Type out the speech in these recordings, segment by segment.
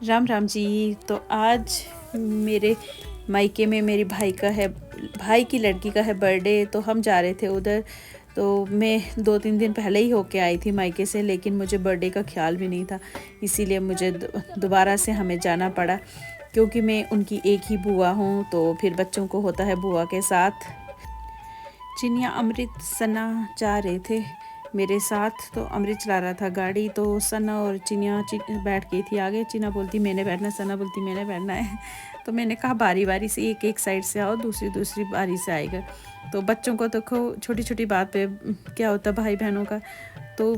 राम राम जी। तो आज मेरे मायके में मेरे भाई की लड़की का है बर्थडे, तो हम जा रहे थे उधर। तो मैं 2-3 दिन पहले ही होके आई थी मायके से, लेकिन मुझे बर्थडे का ख्याल भी नहीं था, इसीलिए मुझे दोबारा से हमें जाना पड़ा, क्योंकि मैं उनकी एक ही बुआ हूँ। तो फिर बच्चों को होता है बुआ के साथ। चिनिया, अमृत, सना जा रहे थे मेरे साथ। तो अमृत चला रहा था गाड़ी, तो सना और चिनिया बैठ गई थी आगे। चिनिया बोलती मैंने बैठना, सना बोलती मैंने बैठना है। तो मैंने कहा बारी बारी से एक एक साइड से आओ, दूसरी दूसरी बारी से आएगा। तो बच्चों को देखो छोटी छोटी बात पे क्या होता है भाई बहनों का। तो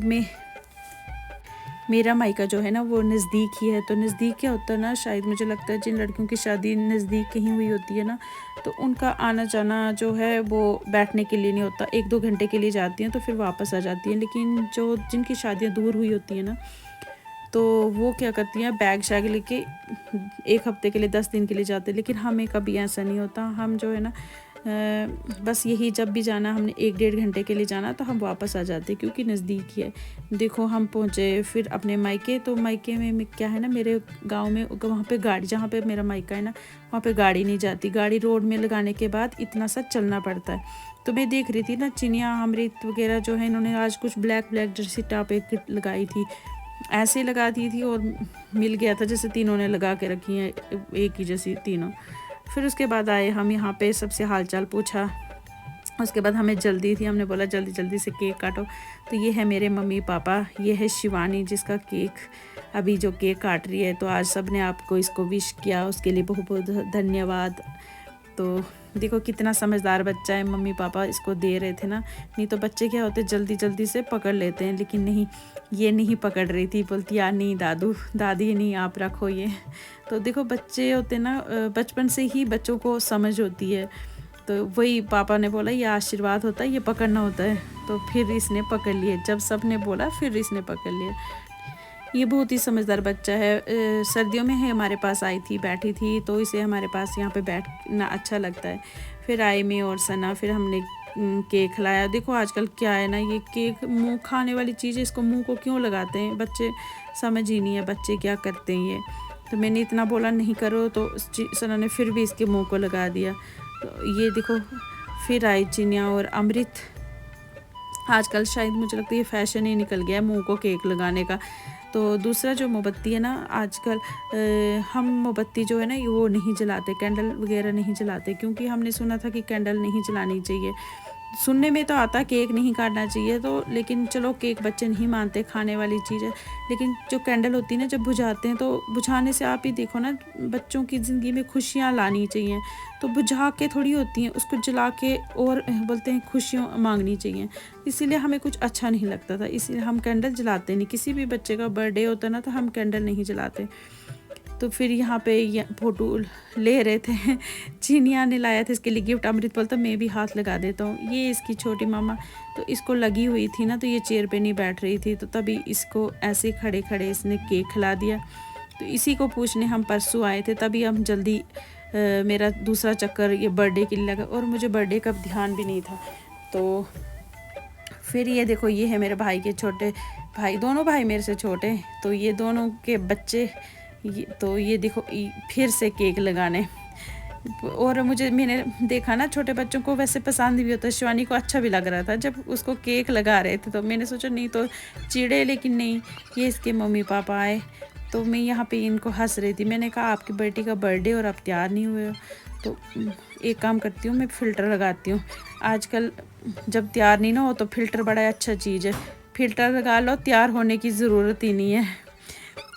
मेरा मायका जो है ना वो नज़दीक ही है। तो नज़दीक क्या होता है ना, शायद मुझे लगता है जिन लड़कियों की शादी नज़दीक कहीं हुई होती है ना, तो उनका आना जाना जो है वो बैठने के लिए नहीं होता, 1-2 घंटे के लिए जाती हैं तो फिर वापस आ जाती हैं। लेकिन जो जिनकी शादियाँ दूर हुई होती हैं ना, तो वो क्या करती हैं, बैग शैग लेके 1 हफ्ते के लिए, 10 दिन के लिए जाते हैं। लेकिन हमें कभी ऐसा नहीं होता। हम जो है ना बस यही, जब भी जाना हमने 1-1.5 घंटे के लिए जाना, तो हम वापस आ जाते क्योंकि नज़दीक ही है। देखो हम पहुँचे फिर अपने मायके। तो मायके में क्या है ना, मेरे गांव में वहाँ पे गाड़ी, जहाँ पे मेरा मायका है ना, वहाँ पे गाड़ी नहीं जाती। गाड़ी रोड में लगाने के बाद इतना सा चलना पड़ता है। तो मैं देख रही थी ना, चिनिया, अमृत वगैरह जो है, इन्होंने आज कुछ ब्लैक ब्लैक जर्सी टॉप एक लगाई थी, ऐसे लगा दी थी और मिल गया था जैसे तीनों ने लगा के रखी हैं, एक ही जैसी तीनों। फिर उसके बाद आए हम यहाँ पे, सबसे हालचाल पूछा। उसके बाद हमें जल्दी थी, हमने बोला जल्दी जल्दी से केक काटो। तो ये है मेरे मम्मी पापा, ये है शिवानी जिसका केक अभी जो केक काट रही है। तो आज सब ने आपको इसको विश किया, उसके लिए बहुत बहुत धन्यवाद। तो देखो कितना समझदार बच्चा है, मम्मी पापा इसको दे रहे थे ना। नहीं तो बच्चे क्या होते, जल्दी जल्दी से पकड़ लेते हैं, लेकिन नहीं, ये नहीं पकड़ रही थी। बोलती यार नहीं दादू दादी नहीं, आप रखो ये। तो देखो बच्चे होते ना, बचपन से ही बच्चों को समझ होती है। तो वही पापा ने बोला ये आशीर्वाद होता है, ये पकड़ना होता है। तो फिर इसने पकड़ लिए, जब सब ने बोला फिर इसने पकड़ लिए। ये बहुत ही समझदार बच्चा है। सर्दियों में है हमारे पास आई थी, बैठी थी, तो इसे हमारे पास यहाँ पे बैठना अच्छा लगता है। फिर आई मैं और सना, फिर हमने केक खिलाया। देखो आजकल क्या है ना, ये केक मुंह खाने वाली चीज़ है, इसको मुंह को क्यों लगाते हैं बच्चे, समझ ही नहीं है बच्चे क्या करते हैं ये। तो मैंने इतना बोला नहीं करो, तो सना ने फिर भी इसके मुँह को लगा दिया। तो ये देखो फिर आई चिनिया और अमृत। आजकल शायद मुझे लगता है ये फ़ैशन ही निकल गया है मुंह को केक लगाने का। तो दूसरा जो मोमबत्ती है ना, आजकल हम मोमबत्ती जो है ना वो नहीं जलाते, कैंडल वगैरह नहीं जलाते, क्योंकि हमने सुना था कि कैंडल नहीं जलानी चाहिए। सुनने में तो आता केक नहीं काटना चाहिए, तो लेकिन चलो केक बच्चे नहीं मानते, खाने वाली चीज़ है। लेकिन जो कैंडल होती है ना, जब बुझाते हैं, तो बुझाने से आप ही देखो ना, बच्चों की ज़िंदगी में खुशियाँ लानी चाहिए। तो बुझा के थोड़ी होती हैं, उसको जला के और बोलते हैं खुशियाँ मांगनी चाहिए। इसीलिए हमें कुछ अच्छा नहीं लगता था, इसीलिए हम कैंडल जलाते नहीं। किसी भी बच्चे का बर्थडे होता ना, तो हम कैंडल नहीं जलाते। तो फिर यहाँ पे ये फ़ोटो ले रहे थे। चिनिया ने लाया था इसके लिए गिफ्ट। अमृत बोलता मैं भी हाथ लगा देता हूँ। ये इसकी छोटी मामा, तो इसको लगी हुई थी ना, तो ये चेयर पे नहीं बैठ रही थी, तो तभी इसको ऐसे खड़े खड़े इसने केक खिला दिया। तो इसी को पूछने हम परसों आए थे, तभी हम जल्दी मेरा दूसरा चक्कर ये बर्थडे के लिए लगा, और मुझे बर्थडे का ध्यान भी नहीं था। तो फिर ये देखो, ये है मेरे भाई के छोटे भाई, दोनों भाई मेरे से छोटे, तो ये दोनों के बच्चे। तो ये देखो फिर से केक लगाने। और मैंने देखा ना, छोटे बच्चों को वैसे पसंद भी होता है। शिवानी को अच्छा भी लग रहा था जब उसको केक लगा रहे थे, तो मैंने सोचा नहीं तो चिड़े, लेकिन नहीं, ये इसके मम्मी पापा आए। तो मैं यहाँ पे इनको हंस रही थी। मैंने कहा आपकी बेटी का बर्थडे और आप तैयार नहीं हुए हो, तो एक काम करती हूँ, मैं फ़िल्टर लगाती हूँ। आजकल जब तैयार नहीं ना हो, तो फ़िल्टर बड़ा अच्छा चीज़ है। फ़िल्टर लगा लो, तैयार होने की ज़रूरत ही नहीं है।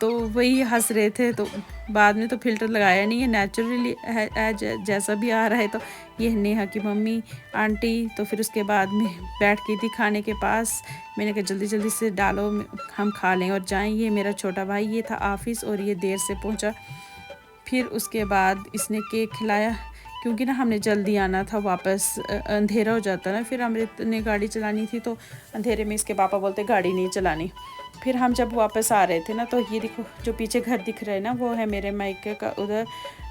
तो वही हंस रहे थे। तो बाद में तो फ़िल्टर लगाया नहीं है, नेचुरली है जैसा भी आ रहा है। तो ये नेहा की मम्मी, आंटी। तो फिर उसके बाद में बैठ गई थी खाने के पास। मैंने कहा जल्दी जल्दी से डालो, हम खा लें और जाएं। ये मेरा छोटा भाई, ये था ऑफिस और ये देर से पहुंचा। फिर उसके बाद इसने केक खिलाया, क्योंकि ना हमने जल्दी आना था वापस, अंधेरा हो जाता ना। फिर अमृत ने गाड़ी चलानी थी, तो अंधेरे में इसके पापा बोलते गाड़ी नहीं चलानी। फिर हम जब वापस आ रहे थे ना, तो ये देखो जो पीछे घर दिख रहा है ना, वो है मेरे मायके का उधर।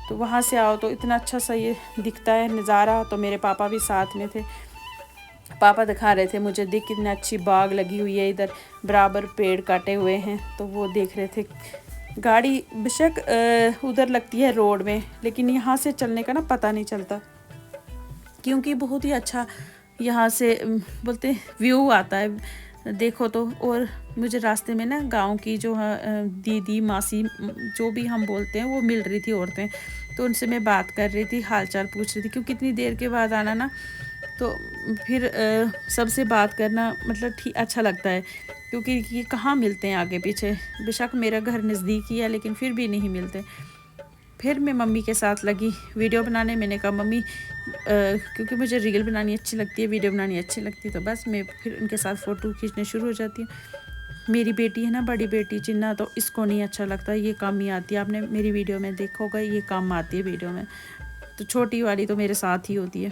तो वहाँ से आओ तो इतना अच्छा सा ये दिखता है नज़ारा। तो मेरे पापा भी साथ में थे, पापा दिखा रहे थे मुझे, देख कितनी अच्छी बाग लगी हुई है इधर, बराबर पेड़ काटे हुए हैं, तो वो देख रहे थे गाड़ी बेशक उधर लगती है रोड में, लेकिन यहाँ से चलने का ना पता नहीं चलता, क्योंकि बहुत ही अच्छा यहाँ से बोलते व्यू आता है देखो तो। और मुझे रास्ते में ना गांव की जो दीदी मासी जो भी हम बोलते हैं वो मिल रही थी औरतें, तो उनसे मैं बात कर रही थी, हाल चाल पूछ रही थी, क्योंकि इतनी देर के बाद आना ना, तो फिर सबसे बात करना मतलब ठीक अच्छा लगता है, क्योंकि ये कहाँ मिलते हैं आगे पीछे। बेशक मेरा घर नज़दीक ही है, लेकिन फिर भी नहीं मिलते। फिर मैं मम्मी के साथ लगी वीडियो बनाने। मैंने कहा मम्मी क्योंकि मुझे रील बनानी अच्छी लगती है, वीडियो बनानी अच्छी लगती है, तो बस मैं फिर उनके साथ फ़ोटो खींचने शुरू हो जाती हूँ। मेरी बेटी है ना, बड़ी बेटी जिन्ना, तो इसको नहीं अच्छा लगता, ये काम ही आती है, आपने मेरी वीडियो में देखा होगा, ये काम आती है वीडियो में। तो छोटी वाली तो मेरे साथ ही होती है,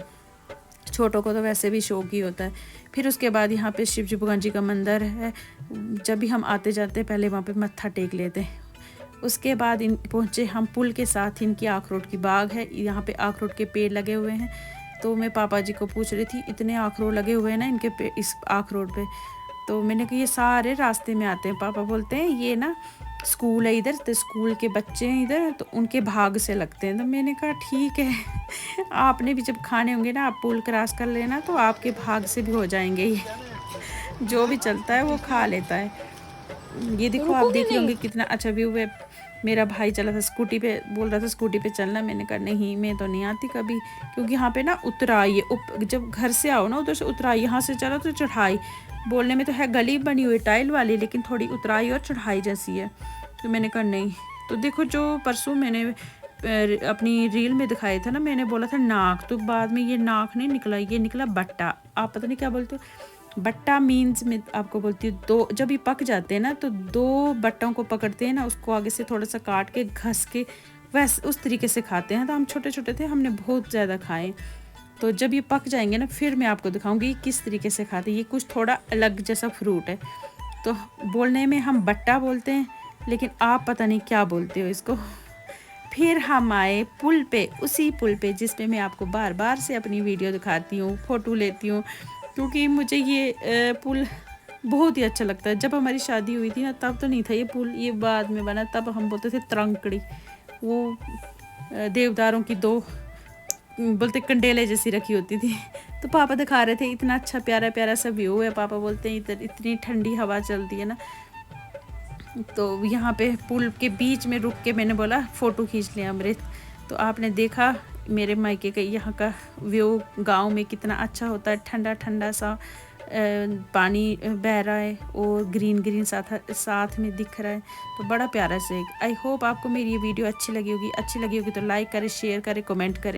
छोटों को तो वैसे भी शौक ही होता है। फिर उसके बाद यहाँ पे शिव जी भगवान जी का मंदिर है, जब भी हम आते जाते पहले वहाँ पे मत्था टेक लेते हैं। उसके बाद इन पहुँचे हम पुल के साथ, इनकी अखरोट की बाग है, यहाँ पे अखरोट के पेड़ लगे हुए हैं। तो मैं पापा जी को पूछ रही थी, इतने अखरोट लगे हुए हैं ना इनके इस अखरोट पे, तो मैंने कहा ये सारे रास्ते में आते हैं। पापा बोलते हैं ये ना स्कूल है इधर, तो स्कूल के बच्चे हैं इधर, तो उनके भाग से लगते हैं। तो मैंने कहा ठीक है आपने भी जब खाने होंगे ना, आप पुल क्रॉस कर लेना, तो आपके भाग से भी हो जाएंगे ये जो भी चलता है वो खा लेता है। ये देखो आप देख होंगे कितना अच्छा व्यू है। मेरा भाई चला था स्कूटी पे, बोल रहा था स्कूटी पे चलना, मैंने कहा नहीं मैं तो नहीं आती कभी, क्योंकि यहाँ पे ना उतराई है, जब घर से आओ ना उधर से उतराई, यहाँ से चलो तो चढ़ाई, बोलने में तो है गली बनी हुई टाइल वाली, लेकिन थोड़ी उतराई और चढ़ाई जैसी है। तो मैंने कहा नहीं। तो देखो जो परसों मैंने अपनी रील में दिखाया था ना, मैंने बोला था नाक, तो बाद में ये नाक नहीं निकला, ये निकला बट्टा। आप पता नहीं क्या बोलते हो, बट्टा मीन्स मैं आपको बोलती हूँ, दो जब ये पक जाते हैं ना, तो दो बट्टों को पकड़ते हैं ना, उसको आगे से थोड़ा सा काट के घस के वैसे उस तरीके से खाते हैं। तो हम छोटे छोटे थे, हमने बहुत ज़्यादा खाए। तो जब ये पक जाएंगे ना, फिर मैं आपको दिखाऊंगी किस तरीके से खाते हैं। ये कुछ थोड़ा अलग जैसा फ्रूट है, तो बोलने में हम बट्टा बोलते हैं, लेकिन आप पता नहीं क्या बोलते हो इसको। फिर हम आए पुल पे, उसी पुल पे जिस पे मैं आपको बार बार से अपनी वीडियो दिखाती हूँ, फ़ोटो लेती हूँ, क्योंकि मुझे ये पुल बहुत ही अच्छा लगता है। जब हमारी शादी हुई थी ना, तब तो नहीं था ये पुल, ये बाद में बना, तब हम बोलते थे तरंकड़ी, वो देवदारों की दो बोलते कंडेले जैसी रखी होती थी। तो पापा दिखा रहे थे, इतना अच्छा प्यारा प्यारा सा व्यू है। पापा बोलते हैं इधर इतनी ठंडी हवा चलती है ना, तो यहाँ पे पुल के बीच में रुक के मैंने बोला फ़ोटो खींच लिया अमृत। तो आपने देखा मेरे मायके का यहाँ का व्यू गांव में कितना अच्छा होता है, ठंडा ठंडा सा पानी बह रहा है और ग्रीन ग्रीन साथ में दिख रहा है, तो बड़ा प्यारा से। आई होप आपको मेरी ये वीडियो अच्छी लगी होगी। अच्छी लगी होगी तो लाइक करें, शेयर करें, कमेंट करें।